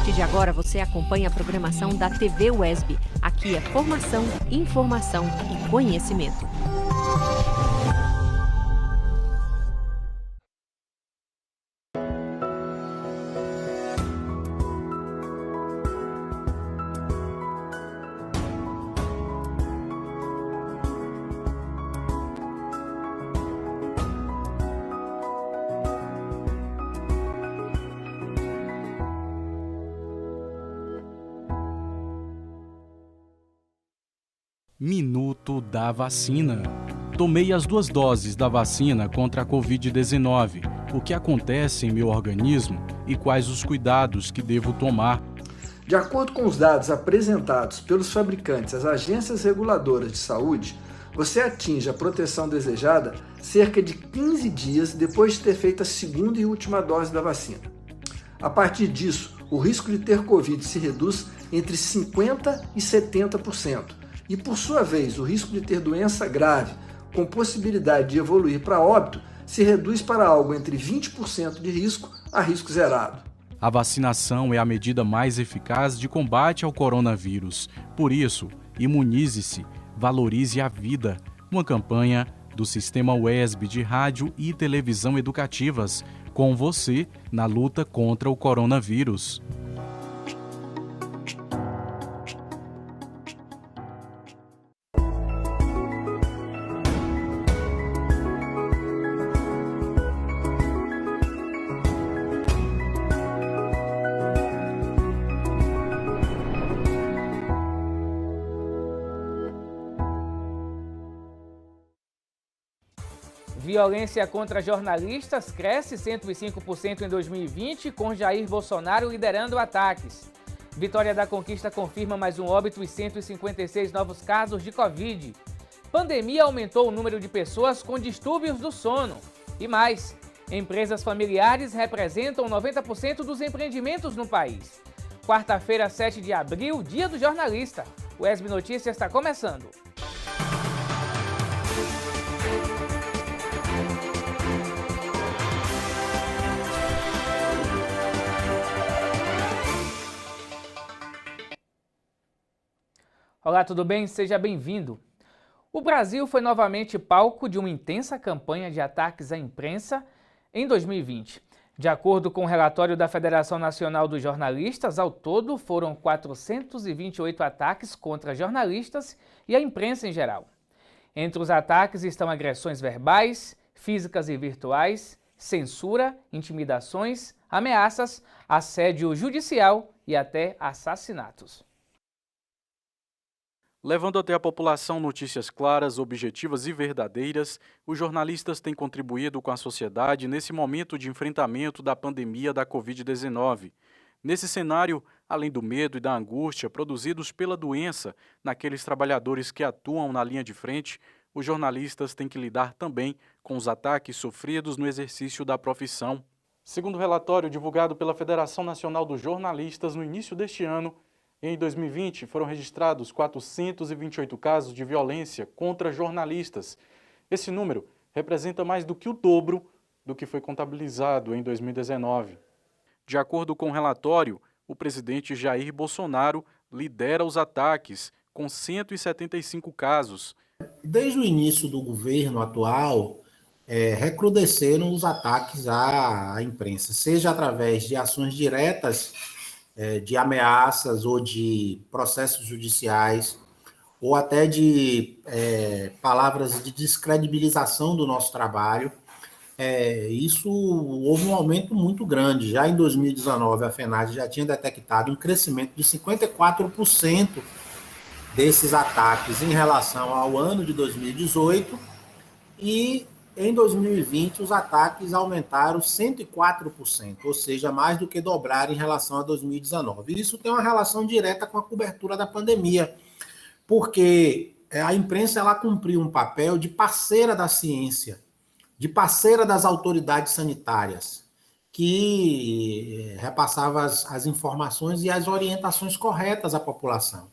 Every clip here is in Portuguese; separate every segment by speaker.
Speaker 1: partir de agora, você acompanha a programação da TV UESB. Aqui é formação, informação e conhecimento.
Speaker 2: Minuto da vacina. Tomei as 2 doses da vacina contra a Covid-19. O que acontece em meu organismo e quais os cuidados que devo tomar?
Speaker 3: De acordo com os dados apresentados pelos fabricantes às agências reguladoras de saúde, você atinge a proteção desejada cerca de 15 dias depois de ter feito a segunda e última dose da vacina. A partir disso, o risco de ter Covid se reduz entre 50% e 70%. E, por sua vez, o risco de ter doença grave, com possibilidade de evoluir para óbito, se reduz para algo entre 20% de risco a risco zerado.
Speaker 2: A vacinação é a medida mais eficaz de combate ao coronavírus. Por isso, imunize-se, valorize a vida. Uma campanha do Sistema UESB de Rádio e Televisão Educativas, com você na luta contra o coronavírus.
Speaker 4: Violência contra jornalistas cresce 105% em 2020, com Jair Bolsonaro liderando ataques. Vitória da Conquista confirma mais um óbito e 156 novos casos de Covid. Pandemia aumentou o número de pessoas com distúrbios do sono. E mais, empresas familiares representam 90% dos empreendimentos no país. Quarta-feira, 7 de abril, dia do jornalista. O UESB Notícias está começando. Olá, tudo bem? Seja bem-vindo. O Brasil foi novamente palco de uma intensa campanha de ataques à imprensa em 2020. De acordo com o relatório da Federação Nacional dos Jornalistas, ao todo foram 428 ataques contra jornalistas e a imprensa em geral. Entre os ataques estão agressões verbais, físicas e virtuais, censura, intimidações, ameaças, assédio judicial e até assassinatos.
Speaker 2: Levando até a população notícias claras, objetivas e verdadeiras, os jornalistas têm contribuído com a sociedade nesse momento de enfrentamento da pandemia da Covid-19. Nesse cenário, além do medo e da angústia produzidos pela doença naqueles trabalhadores que atuam na linha de frente, os jornalistas têm que lidar também com os ataques sofridos no exercício da profissão. Segundo o relatório divulgado pela Federação Nacional dos Jornalistas no início deste ano, em 2020, foram registrados 428 casos de violência contra jornalistas. Esse número representa mais do que o dobro do que foi contabilizado em 2019. De acordo com o relatório, o presidente Jair Bolsonaro lidera os ataques, com 175 casos.
Speaker 5: Desde o início do governo atual, recrudesceram os ataques à imprensa, seja através de ações diretas, de ameaças ou de processos judiciais, ou até de palavras de descredibilização do nosso trabalho. Isso houve um aumento muito grande. Já em 2019, a FENAGE já tinha detectado um crescimento de 54% desses ataques em relação ao ano de 2018, e em 2020, os ataques aumentaram 104%, ou seja, mais do que dobraram em relação a 2019. Isso tem uma relação direta com a cobertura da pandemia, porque a imprensa ela cumpriu um papel de parceira da ciência, de parceira das autoridades sanitárias, que repassava as informações e as orientações corretas à população,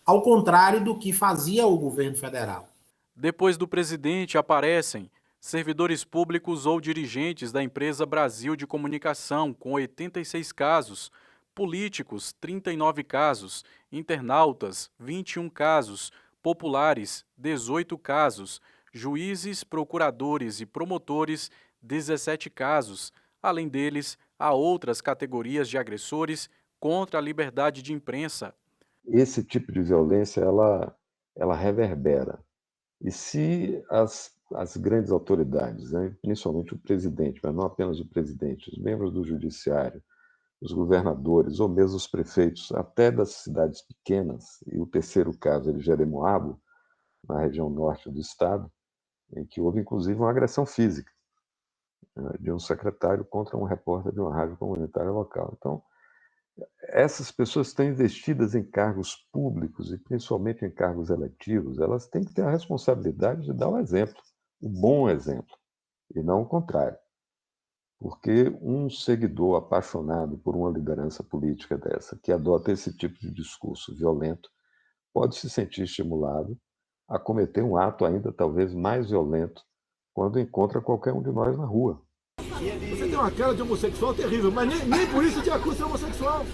Speaker 5: ao contrário do que fazia o governo federal.
Speaker 2: Depois do presidente aparecem servidores públicos ou dirigentes da empresa Brasil de Comunicação, com 86 casos, Políticos, 39 casos. Internautas, 21 casos. Populares, 18 casos. Juízes, procuradores e promotores, 17 casos. Além deles, há outras categorias de agressores contra a liberdade de imprensa.
Speaker 6: Esse tipo de violência, ela reverbera. E se as grandes autoridades, né, principalmente o presidente, mas não apenas o presidente, os membros do judiciário, os governadores, ou mesmo os prefeitos, até das cidades pequenas, e o terceiro caso é de Jeremoabo, na região norte do estado, em que houve inclusive uma agressão física, né, de um secretário contra um repórter de uma rádio comunitária local. Então, essas pessoas estão investidas em cargos públicos e principalmente em cargos eletivos, elas têm que ter a responsabilidade de dar o exemplo, o bom exemplo, e não o contrário. Porque um seguidor apaixonado por uma liderança política dessa, que adota esse tipo de discurso violento, pode se sentir estimulado a cometer um ato ainda talvez mais violento quando encontra qualquer um de nós na rua.
Speaker 7: Você tem uma cara de homossexual terrível, mas nem por isso te acusa de homossexual.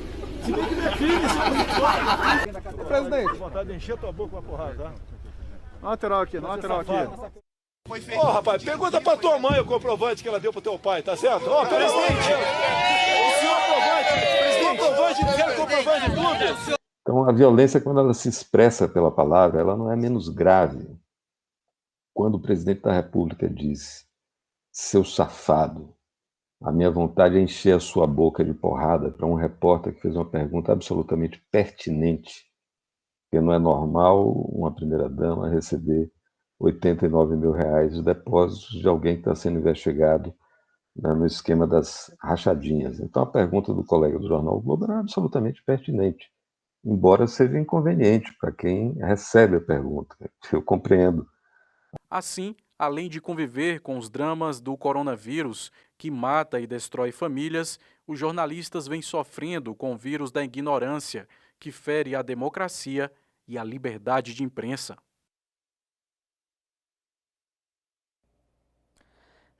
Speaker 7: Se bem que não é crime ser homossexual. Presidente, vontade de encher tua boca com a porrada, tá? Na lateral aqui, na lateral aqui. Ô, rapaz, pergunta pra tua mãe o comprovante que ela deu pro teu pai, tá certo? Ó, presidente! O comprovante, quero comprovante de tudo!
Speaker 6: Então, a violência, quando ela se expressa pela palavra, ela não é menos grave. Quando o presidente da República diz: seu safado, a minha vontade é encher a sua boca de porrada, para um repórter que fez uma pergunta absolutamente pertinente, porque não é normal uma primeira-dama receber R$89 mil de depósitos de alguém que está sendo investigado, né, no esquema das rachadinhas. Então, a pergunta do colega do Jornal o Globo era absolutamente pertinente, embora seja inconveniente para quem recebe a pergunta. Eu compreendo.
Speaker 2: Assim, além de conviver com os dramas do coronavírus, que mata e destrói famílias, os jornalistas vêm sofrendo com o vírus da ignorância, que fere a democracia e a liberdade de imprensa.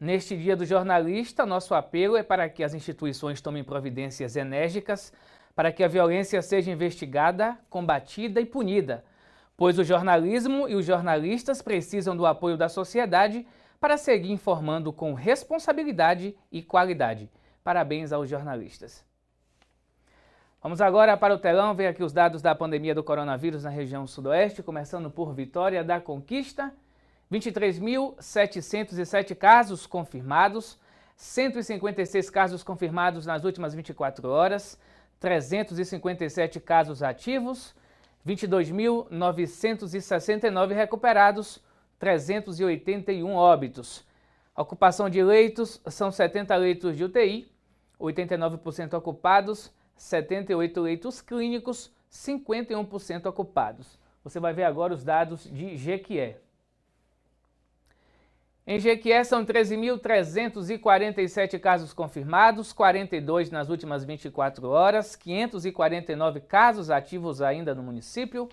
Speaker 4: Neste Dia do Jornalista, nosso apelo é para que as instituições tomem providências enérgicas para que a violência seja investigada, combatida e punida, pois o jornalismo e os jornalistas precisam do apoio da sociedade para seguir informando com responsabilidade e qualidade. Parabéns aos jornalistas. Vamos agora para o telão ver aqui os dados da pandemia do coronavírus na região sudoeste, começando por Vitória da Conquista. 23.707 casos confirmados, 156 casos confirmados nas últimas 24 horas, 357 casos ativos, 22.969 recuperados, 381 óbitos. A ocupação de leitos são 70 leitos de UTI, 89% ocupados, 78 leitos clínicos, 51% ocupados. Você vai ver agora os dados de Jequié. Em Jequié são 13.347 casos confirmados, 42 nas últimas 24 horas, 549 casos ativos ainda no município,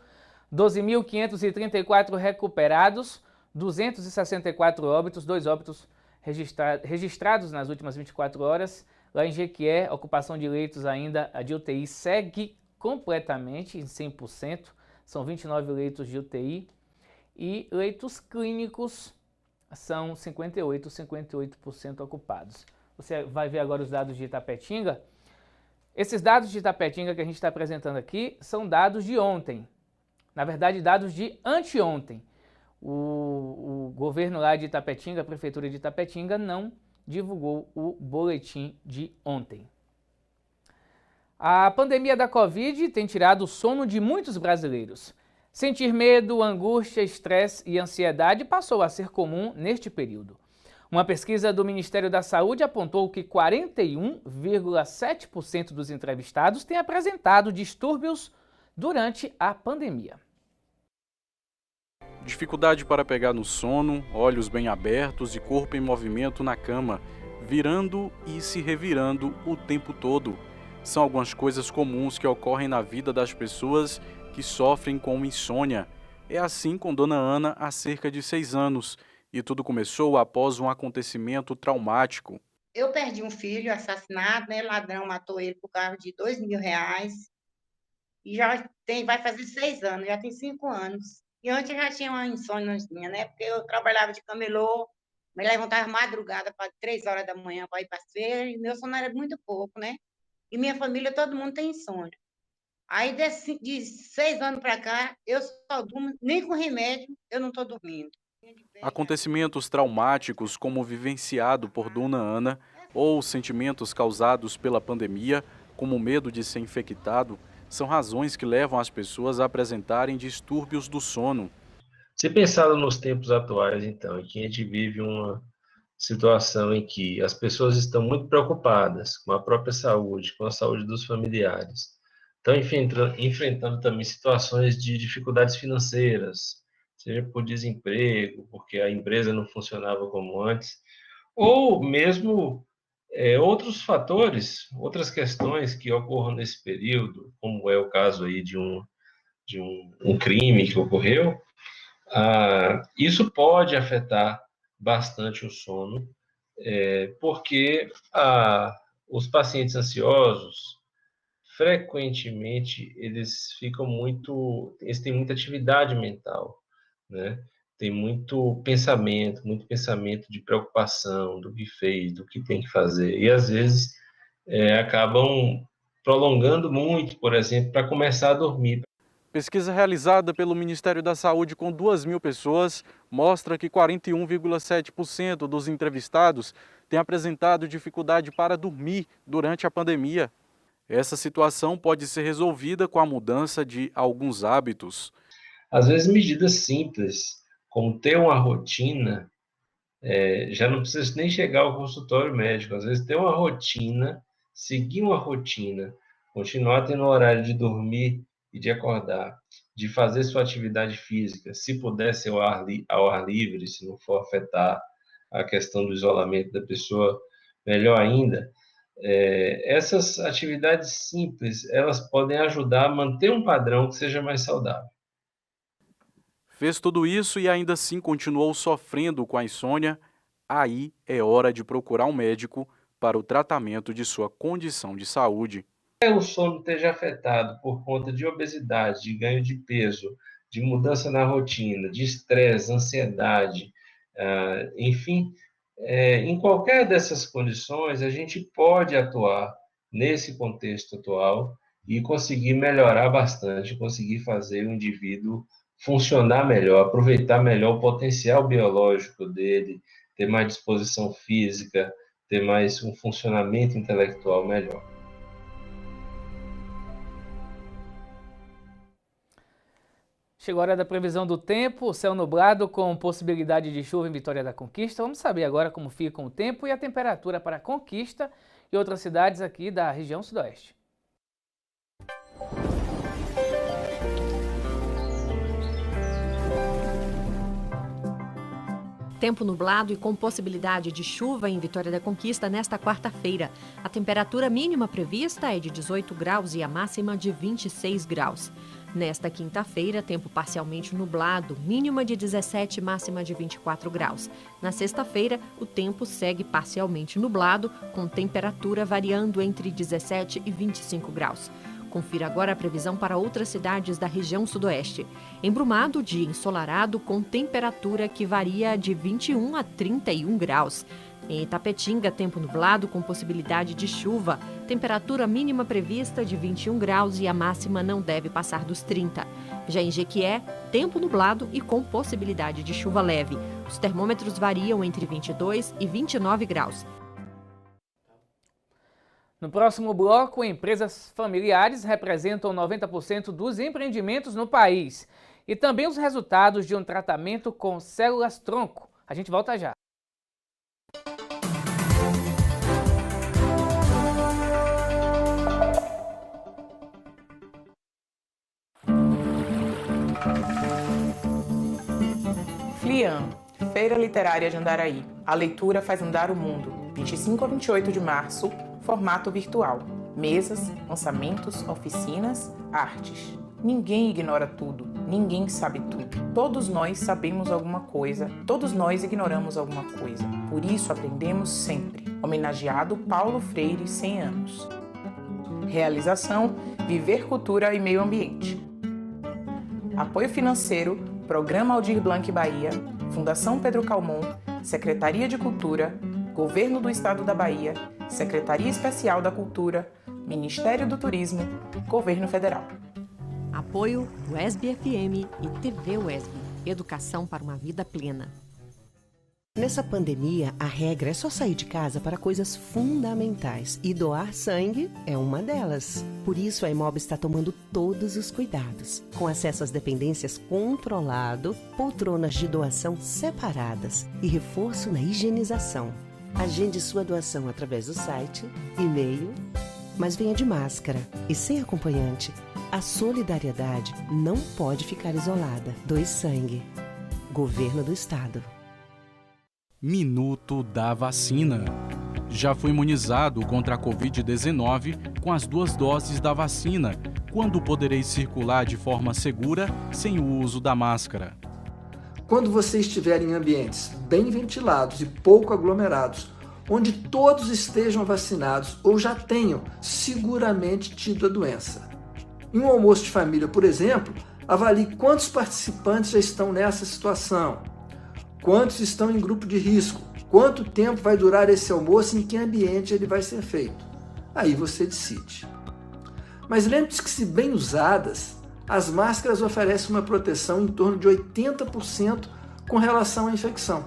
Speaker 4: 12.534 recuperados, 264 óbitos, 2 óbitos registrados nas últimas 24 horas. Lá em Jequié, a ocupação de leitos ainda, a de UTI segue completamente em 100%, são 29 leitos de UTI e leitos clínicos são 58% ocupados. Você vai ver agora os dados de Itapetinga. Esses dados de Itapetinga que a gente está apresentando aqui são dados de ontem. Na verdade, dados de anteontem. O governo lá de Itapetinga, a prefeitura de Itapetinga, não divulgou o boletim de ontem. A pandemia da Covid tem tirado o sono de muitos brasileiros. Sentir medo, angústia, estresse e ansiedade passou a ser comum neste período. Uma pesquisa do Ministério da Saúde apontou que 41,7% dos entrevistados têm apresentado distúrbios durante a pandemia.
Speaker 2: Dificuldade para pegar no sono, olhos bem abertos e corpo em movimento na cama, virando e se revirando o tempo todo. São algumas coisas comuns que ocorrem na vida das pessoas que sofrem com insônia. É assim com Dona Ana há cerca de 6 anos, e tudo começou após um acontecimento traumático.
Speaker 8: Eu perdi um filho assassinado, né? Ladrão matou ele por causa de R$ 2.000. E vai fazer 6 anos, já tem 5 anos. E antes eu já tinha uma insôniazinha, né? Porque eu trabalhava de camelô, me levantava madrugada para 3 horas da manhã para ir para as feiras, e meu sono era muito pouco, né? E minha família, todo mundo tem insônia. Aí, de 6 anos para cá, eu só durmo, nem com remédio, eu não estou dormindo.
Speaker 2: Acontecimentos traumáticos, como o vivenciado por Dona Ana, ou sentimentos causados pela pandemia, como o medo de ser infectado, são razões que levam as pessoas a apresentarem distúrbios do sono.
Speaker 9: Se pensado nos tempos atuais, então, em que a gente vive uma situação em que as pessoas estão muito preocupadas com a própria saúde, com a saúde dos familiares, estão enfrentando também situações de dificuldades financeiras, seja por desemprego, porque a empresa não funcionava como antes, ou mesmo outros fatores, outras questões que ocorram nesse período, como é o caso aí de um crime que ocorreu, isso pode afetar bastante o sono, porque os pacientes ansiosos, frequentemente, eles têm muita atividade mental, né? Tem muito pensamento de preocupação, do que fez, do que tem que fazer, e às vezes acabam prolongando muito, por exemplo, para começar a dormir.
Speaker 2: Pesquisa realizada pelo Ministério da Saúde com 2.000 pessoas mostra que 41,7% dos entrevistados têm apresentado dificuldade para dormir durante a pandemia. Essa situação pode ser resolvida com a mudança de alguns hábitos.
Speaker 9: Às vezes, medidas simples, como ter uma rotina, já não precisa nem chegar ao consultório médico. Às vezes, ter uma rotina, seguir uma rotina, continuar tendo o horário de dormir e de acordar, de fazer sua atividade física, se puder ser ao ar livre, se não for afetar a questão do isolamento da pessoa, melhor ainda. Essas atividades simples, elas podem ajudar a manter um padrão que seja mais saudável.
Speaker 2: Fez tudo isso e ainda assim continuou sofrendo com a insônia, aí é hora de procurar um médico para o tratamento de sua condição de saúde.
Speaker 9: O sono esteja afetado por conta de obesidade, de ganho de peso, de mudança na rotina, de estresse, ansiedade, enfim, em qualquer dessas condições, a gente pode atuar nesse contexto atual e conseguir melhorar bastante, conseguir fazer o indivíduo funcionar melhor, aproveitar melhor o potencial biológico dele, ter mais disposição física, ter mais um funcionamento intelectual melhor.
Speaker 4: Chegou a hora da previsão do tempo, céu nublado com possibilidade de chuva em Vitória da Conquista. Vamos saber agora como fica o tempo e a temperatura para Conquista e outras cidades aqui da região sudoeste.
Speaker 1: Tempo nublado e com possibilidade de chuva em Vitória da Conquista nesta quarta-feira. A temperatura mínima prevista é de 18 graus e a máxima de 26 graus. Nesta quinta-feira, tempo parcialmente nublado, mínima de 17, máxima de 24 graus. Na sexta-feira, o tempo segue parcialmente nublado, com temperatura variando entre 17 e 25 graus. Confira agora a previsão para outras cidades da região sudoeste. Em Brumado, dia ensolarado com temperatura que varia de 21 a 31 graus. Em Itapetinga, tempo nublado com possibilidade de chuva. Temperatura mínima prevista de 21 graus e a máxima não deve passar dos 30. Já em Jequié, tempo nublado e com possibilidade de chuva leve. Os termômetros variam entre 22 e 29 graus.
Speaker 4: No próximo bloco, empresas familiares representam 90% dos empreendimentos no país. E também os resultados de um tratamento com células-tronco. A gente volta já.
Speaker 10: FLIAN, Feira Literária de Andaraí. A leitura faz andar o mundo. 25 a 28 de março, formato virtual. Mesas, lançamentos, oficinas, artes. Ninguém ignora tudo, ninguém sabe tudo. Todos nós sabemos alguma coisa, todos nós ignoramos alguma coisa. Por isso aprendemos sempre. homenageado Paulo Freire 100 anos. Realização: Viver Cultura e Meio Ambiente. Apoio financeiro: Programa Aldir Blanc Bahia, Fundação Pedro Calmon, Secretaria de Cultura, Governo do Estado da Bahia, Secretaria Especial da Cultura, Ministério do Turismo, Governo Federal.
Speaker 1: Apoio UESB-FM e TV UESB. Educação para uma vida plena.
Speaker 11: Nessa pandemia, a regra é só sair de casa para coisas fundamentais e doar sangue é uma delas. Por isso, a Imob está tomando todos os cuidados, com acesso às dependências controlado, poltronas de doação separadas e reforço na higienização. Agende sua doação através do site, e-mail, mas venha de máscara e sem acompanhante. A solidariedade não pode ficar isolada. Doe sangue. Governo do Estado.
Speaker 2: Minuto da vacina. Já foi imunizado contra a Covid-19 com as 2 doses da vacina. Quando poderei circular de forma segura sem o uso da máscara?
Speaker 3: Quando você estiver em ambientes bem ventilados e pouco aglomerados, onde todos estejam vacinados ou já tenham seguramente tido a doença. Em um almoço de família, por exemplo, avalie quantos participantes já estão nessa situação. Quantos estão em grupo de risco? Quanto tempo vai durar esse almoço e em que ambiente ele vai ser feito? Aí você decide. Mas lembre-se que, se bem usadas, as máscaras oferecem uma proteção em torno de 80% com relação à infecção.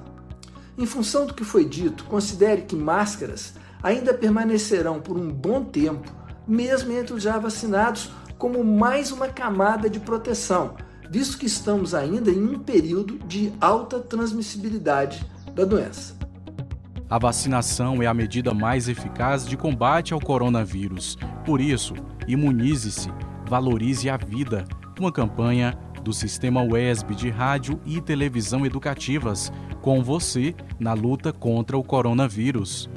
Speaker 3: Em função do que foi dito, considere que máscaras ainda permanecerão por um bom tempo, mesmo entre os já vacinados, como mais uma camada de proteção, visto que estamos ainda em um período de alta transmissibilidade da doença.
Speaker 2: A vacinação é a medida mais eficaz de combate ao coronavírus. Por isso, imunize-se, valorize a vida. Uma campanha do Sistema UESB de Rádio e Televisão Educativas, com você na luta contra o coronavírus.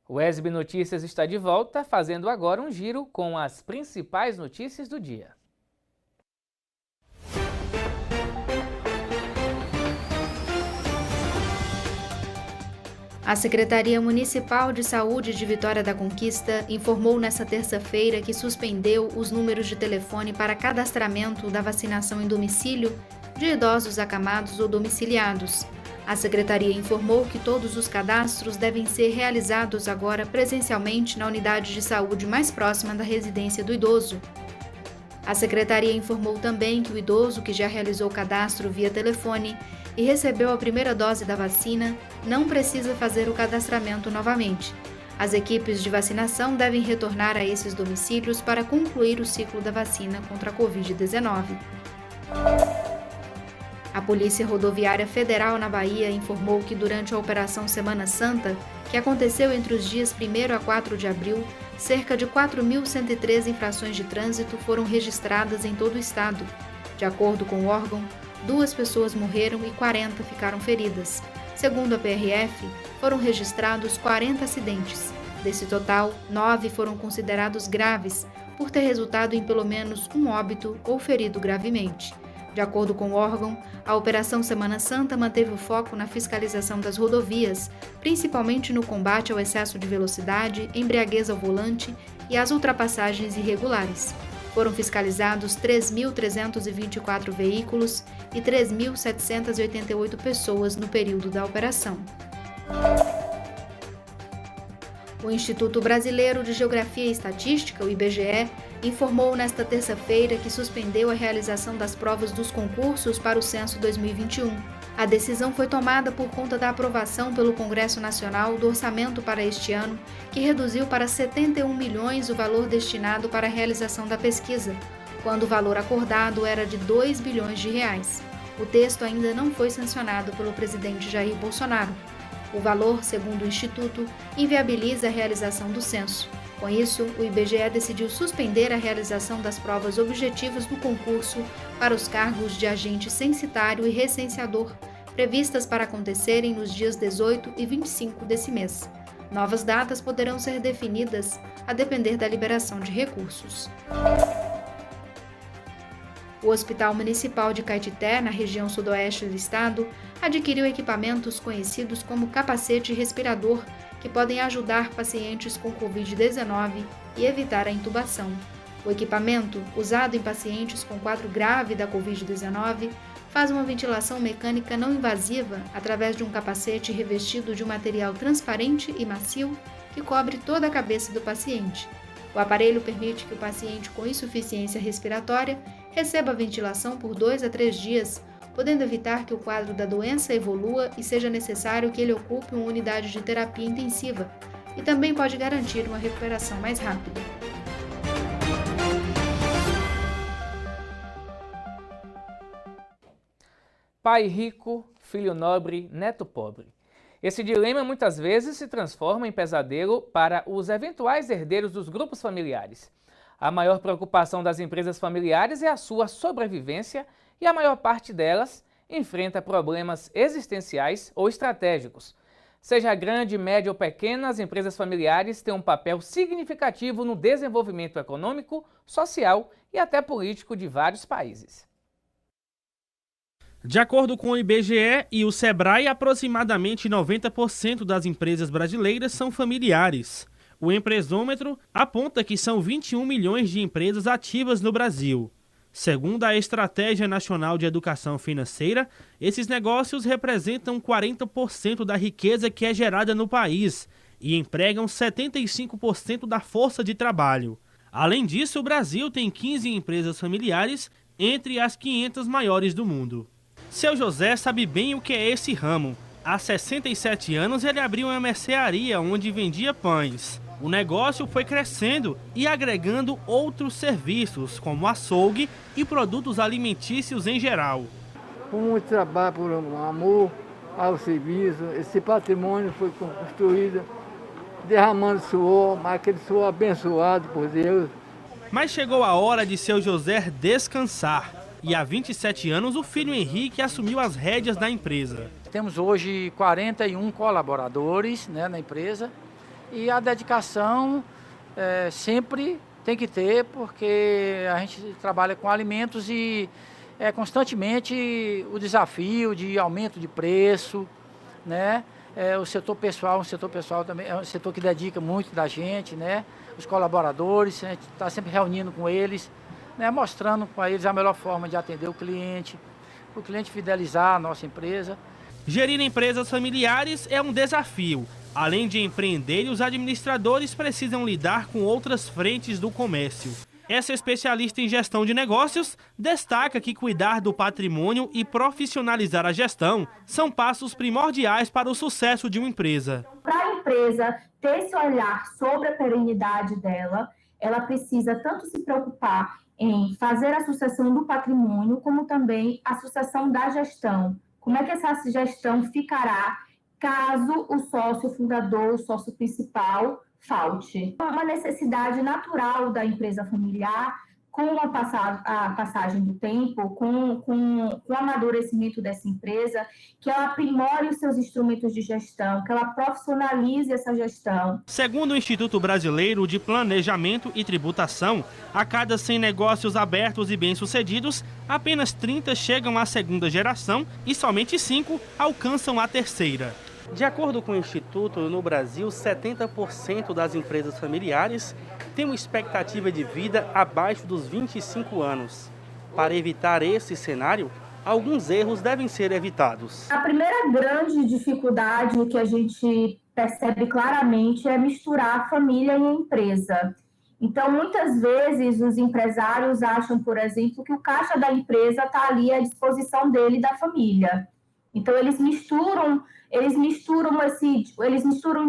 Speaker 4: O UESB Notícias está de volta, fazendo agora um giro com as principais notícias do dia.
Speaker 12: A Secretaria Municipal de Saúde de Vitória da Conquista informou nesta terça-feira que suspendeu os números de telefone para cadastramento da vacinação em domicílio de idosos acamados ou domiciliados. A Secretaria informou que todos os cadastros devem ser realizados agora presencialmente na unidade de saúde mais próxima da residência do idoso. A Secretaria informou também que o idoso que já realizou o cadastro via telefone e recebeu a primeira dose da vacina não precisa fazer o cadastramento novamente. As equipes de vacinação devem retornar a esses domicílios para concluir o ciclo da vacina contra a Covid-19. A Polícia Rodoviária Federal na Bahia informou que durante a Operação Semana Santa, que aconteceu entre os dias 1º a 4 de abril, cerca de 4.113 infrações de trânsito foram registradas em todo o estado. De acordo com o órgão, 2 pessoas morreram e 40 ficaram feridas. Segundo a PRF, foram registrados 40 acidentes. Desse total, 9 foram considerados graves, por ter resultado em pelo menos um óbito ou ferido gravemente. De acordo com o órgão, a Operação Semana Santa manteve o foco na fiscalização das rodovias, principalmente no combate ao excesso de velocidade, embriaguez ao volante e às ultrapassagens irregulares. Foram fiscalizados 3.324 veículos e 3.788 pessoas no período da operação. O Instituto Brasileiro de Geografia e Estatística, o IBGE, informou nesta terça-feira que suspendeu a realização das provas dos concursos para o Censo 2021. A decisão foi tomada por conta da aprovação pelo Congresso Nacional do orçamento para este ano, que reduziu para 71 milhões o valor destinado para a realização da pesquisa, quando o valor acordado era de 2 bilhões de reais. O texto ainda não foi sancionado pelo presidente Jair Bolsonaro. O valor, segundo o Instituto, inviabiliza a realização do censo. Com isso, o IBGE decidiu suspender a realização das provas objetivas do concurso para os cargos de agente censitário e recenseador, previstas para acontecerem nos dias 18 e 25 desse mês. Novas datas poderão ser definidas a depender da liberação de recursos. O Hospital Municipal de Caetité, na região sudoeste do estado, adquiriu equipamentos conhecidos como capacete respirador, que podem ajudar pacientes com Covid-19 e evitar a intubação. O equipamento, usado em pacientes com quadro grave da Covid-19, faz uma ventilação mecânica não invasiva através de um capacete revestido de um material transparente e macio que cobre toda a cabeça do paciente. O aparelho permite que o paciente com insuficiência respiratória receba a ventilação por 2 a 3 dias, podendo evitar que o quadro da doença evolua e seja necessário que ele ocupe uma unidade de terapia intensiva, e também pode garantir uma recuperação mais rápida.
Speaker 4: Pai rico, filho nobre, neto pobre. Esse dilema muitas vezes se transforma em pesadelo para os eventuais herdeiros dos grupos familiares. A maior preocupação das empresas familiares é a sua sobrevivência e a maior parte delas enfrenta problemas existenciais ou estratégicos. Seja grande, média ou pequena, as empresas familiares têm um papel significativo no desenvolvimento econômico, social e até político de vários países.
Speaker 13: De acordo com o IBGE e o Sebrae, aproximadamente 90% das empresas brasileiras são familiares. O empresômetro aponta que são 21 milhões de empresas ativas no Brasil. Segundo a Estratégia Nacional de Educação Financeira, esses negócios representam 40% da riqueza que é gerada no país e empregam 75% da força de trabalho. Além disso, o Brasil tem 15 empresas familiares entre as 500 maiores do mundo. Seu José sabe bem o que é esse ramo. Há 67 anos ele abriu uma mercearia onde vendia pães. O negócio foi crescendo e agregando outros serviços, como açougue e produtos alimentícios em geral.
Speaker 14: Com muito trabalho, por amor ao serviço, esse patrimônio foi construído derramando suor, mas aquele suor abençoado por Deus.
Speaker 13: Mas chegou a hora de seu José descansar. E há 27 anos, o filho Henrique assumiu as rédeas da empresa.
Speaker 15: Temos hoje 41 colaboradores, na empresa, e a dedicação sempre tem que ter, porque a gente trabalha com alimentos e é constantemente o desafio de aumento de preço, o setor pessoal também é um setor que dedica muito da gente, os colaboradores, a gente está sempre reunindo com eles, mostrando para eles a melhor forma de atender o cliente fidelizar a nossa empresa.
Speaker 13: Gerir empresas familiares é um desafio. Além de empreender, os administradores precisam lidar com outras frentes do comércio. Essa especialista em gestão de negócios destaca que cuidar do patrimônio e profissionalizar a gestão são passos primordiais para o sucesso de uma empresa.
Speaker 16: Para a empresa ter esse olhar sobre a perenidade dela, ela precisa tanto se preocupar em fazer a sucessão do patrimônio, como também a sucessão da gestão. Como é que essa gestão ficará caso o sócio fundador, o sócio principal, falte? Uma necessidade natural da empresa familiar, com a passagem do tempo, com o amadurecimento dessa empresa, que ela aprimore os seus instrumentos de gestão, que ela profissionalize essa gestão.
Speaker 13: Segundo o Instituto Brasileiro de Planejamento e Tributação, a cada 100 negócios abertos e bem-sucedidos, apenas 30 chegam à segunda geração e somente 5 alcançam a terceira. De acordo com o Instituto, no Brasil, 70% das empresas familiares têm uma expectativa de vida abaixo dos 25 anos. Para evitar esse cenário, alguns erros devem ser evitados.
Speaker 16: A primeira grande dificuldade que a gente percebe claramente é misturar a família e a empresa. Então, muitas vezes, os empresários acham, por exemplo, que o caixa da empresa está ali à disposição dele e da família. Então, eles misturam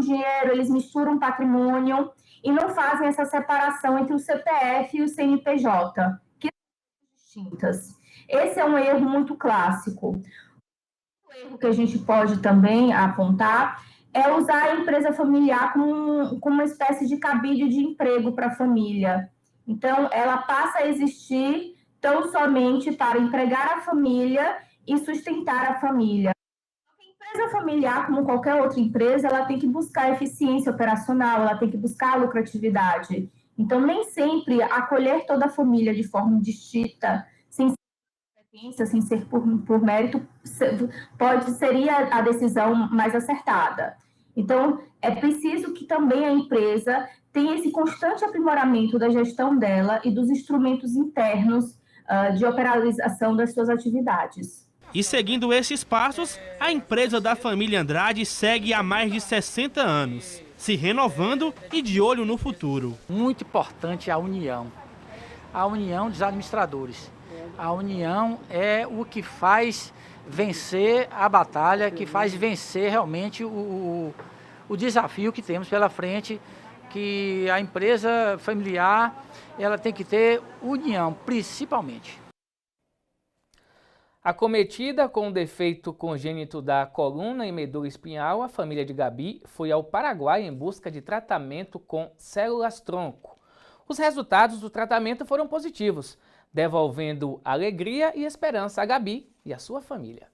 Speaker 16: dinheiro, eles misturam patrimônio e não fazem essa separação entre o CPF e o CNPJ, que são distintas. Esse é um erro muito clássico. O erro que a gente pode também apontar é usar a empresa familiar como uma espécie de cabide de emprego para a família. Então, ela passa a existir tão somente para empregar a família e sustentar a família. empresa familiar, como qualquer outra empresa, ela tem que buscar eficiência operacional, ela tem que buscar lucratividade. Então, nem sempre acolher toda a família de forma distinta, sem ser por mérito, seria a decisão mais acertada. Então, é preciso que também a empresa tenha esse constante aprimoramento da gestão dela e dos instrumentos internos de operação das suas atividades.
Speaker 13: E seguindo esses passos, a empresa da família Andrade segue há mais de 60 anos, se renovando e de olho no futuro.
Speaker 15: Muito importante a união dos administradores. A união é o que faz vencer a batalha, que faz vencer realmente o desafio que temos pela frente, que a empresa familiar ela tem que ter união, principalmente.
Speaker 4: Acometida com o defeito congênito da coluna e medula espinhal, a família de Gabi foi ao Paraguai em busca de tratamento com células-tronco. Os resultados do tratamento foram positivos, devolvendo alegria e esperança a Gabi e a sua família.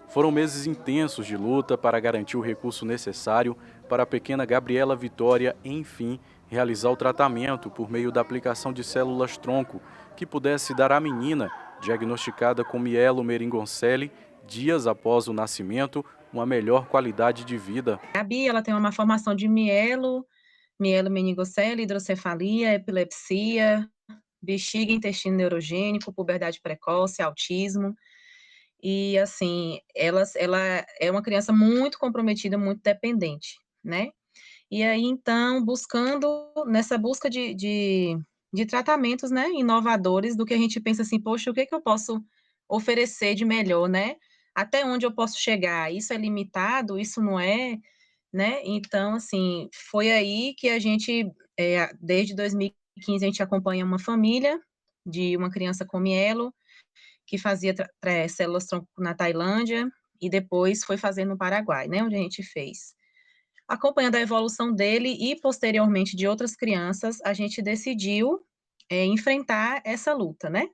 Speaker 2: Foram meses intensos de luta para garantir o recurso necessário para a pequena Gabriela Vitória, enfim, realizar o tratamento por meio da aplicação de células-tronco, que pudesse dar à menina, diagnosticada com mielo meningoncele, dias após o nascimento, uma melhor qualidade de vida.
Speaker 17: A Gabi, ela tem uma malformação de mielo meningocele, hidrocefalia, epilepsia, bexiga, intestino neurogênico, puberdade precoce, autismo. E, assim, ela é uma criança muito comprometida, muito dependente, né? E aí, então, nessa busca de tratamentos, né, inovadores, do que a gente pensa assim, poxa, o que eu posso oferecer de melhor, né? Até onde eu posso chegar? Isso é limitado? Isso não é? Né? Então, assim, foi aí que a gente, desde 2015, a gente acompanha uma família de uma criança com mielo, que fazia células-tronco na Tailândia, e depois foi fazer no Paraguai, né, onde a gente fez. Acompanhando a evolução dele e, posteriormente, de outras crianças, a gente decidiu enfrentar essa luta, né?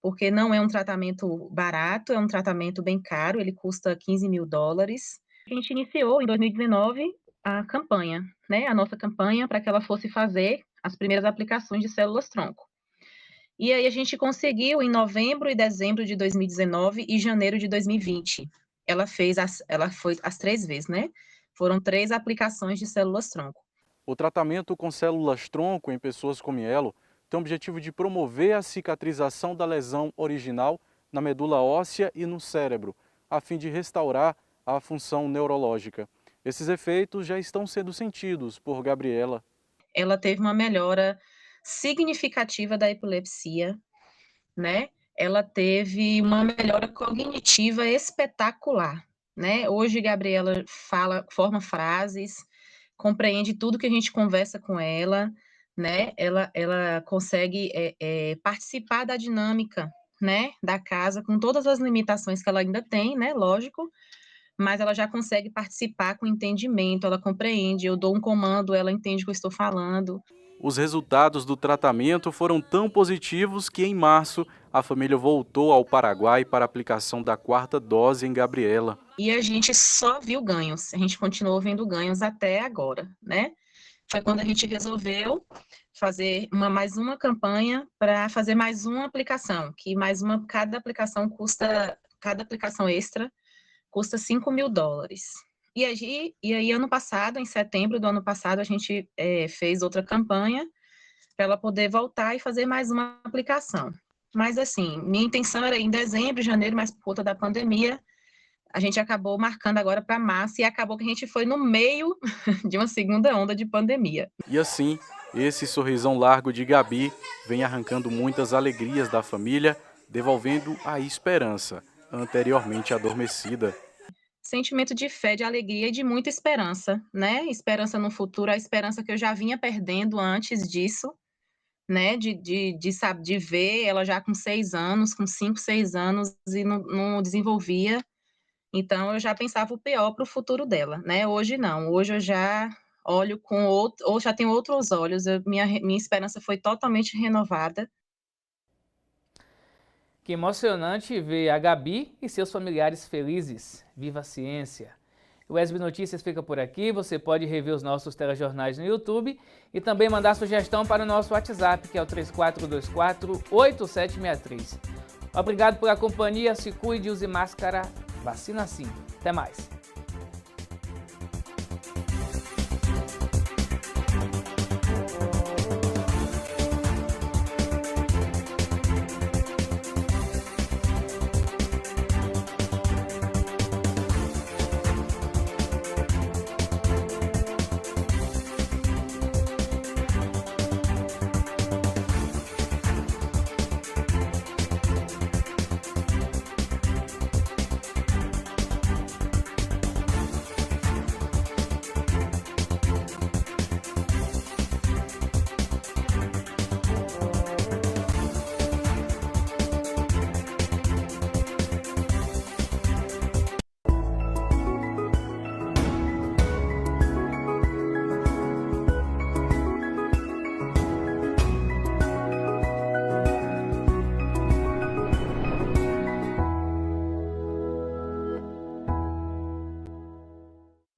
Speaker 17: Porque não é um tratamento barato, é um tratamento bem caro, ele custa $15 mil. A gente iniciou, em 2019, a campanha, né? A nossa campanha para que ela fosse fazer as primeiras aplicações de células-tronco. E aí a gente conseguiu em novembro e dezembro de 2019 e janeiro de 2020. Ela foi as 3 vezes, né? Foram 3 aplicações de células-tronco.
Speaker 2: O tratamento com células-tronco em pessoas com mielo tem o objetivo de promover a cicatrização da lesão original na medula óssea e no cérebro, a fim de restaurar a função neurológica. Esses efeitos já estão sendo sentidos por Gabriela.
Speaker 17: Ela teve uma melhora significativa da epilepsia, né? Ela teve uma melhora cognitiva espetacular, né? Hoje, Gabriela forma frases, compreende tudo que a gente conversa com ela, né? Ela consegue participar da dinâmica, né, da casa, com todas as limitações que ela ainda tem, né? Lógico, mas ela já consegue participar com entendimento, ela compreende, eu dou um comando, ela entende o que eu estou falando.
Speaker 2: Os resultados do tratamento foram tão positivos que, em março, a família voltou ao Paraguai para a aplicação da 4ª dose em Gabriela.
Speaker 17: E a gente só viu ganhos, a gente continuou vendo ganhos até agora, né? Foi quando a gente resolveu fazer mais uma campanha para fazer mais uma aplicação, que cada aplicação extra custa $5 mil. E aí, ano passado, em setembro do ano passado, a gente fez outra campanha para ela poder voltar e fazer mais uma aplicação. Mas, assim, minha intenção era em dezembro, janeiro, mas por conta da pandemia, a gente acabou marcando agora para março e acabou que a gente foi no meio de uma segunda onda de pandemia.
Speaker 2: E assim, esse sorrisão largo de Gabi vem arrancando muitas alegrias da família, devolvendo a esperança, anteriormente adormecida.
Speaker 17: Sentimento de fé, de alegria e de muita esperança, né? Esperança no futuro, a esperança que eu já vinha perdendo antes disso, né? De ver ela já com 6 anos, com 5, 6 anos e não desenvolvia. Então, eu já pensava o pior para o futuro dela, né? Hoje não, hoje eu já olho ou já tenho outros olhos, minha esperança foi totalmente renovada.
Speaker 4: Que emocionante ver a Gabi e seus familiares felizes. Viva a ciência! O SB Notícias fica por aqui. Você pode rever os nossos telejornais no YouTube e também mandar sugestão para o nosso WhatsApp, que é o 3424-8763. Obrigado pela companhia, se cuide, use máscara, vacina sim. Até mais!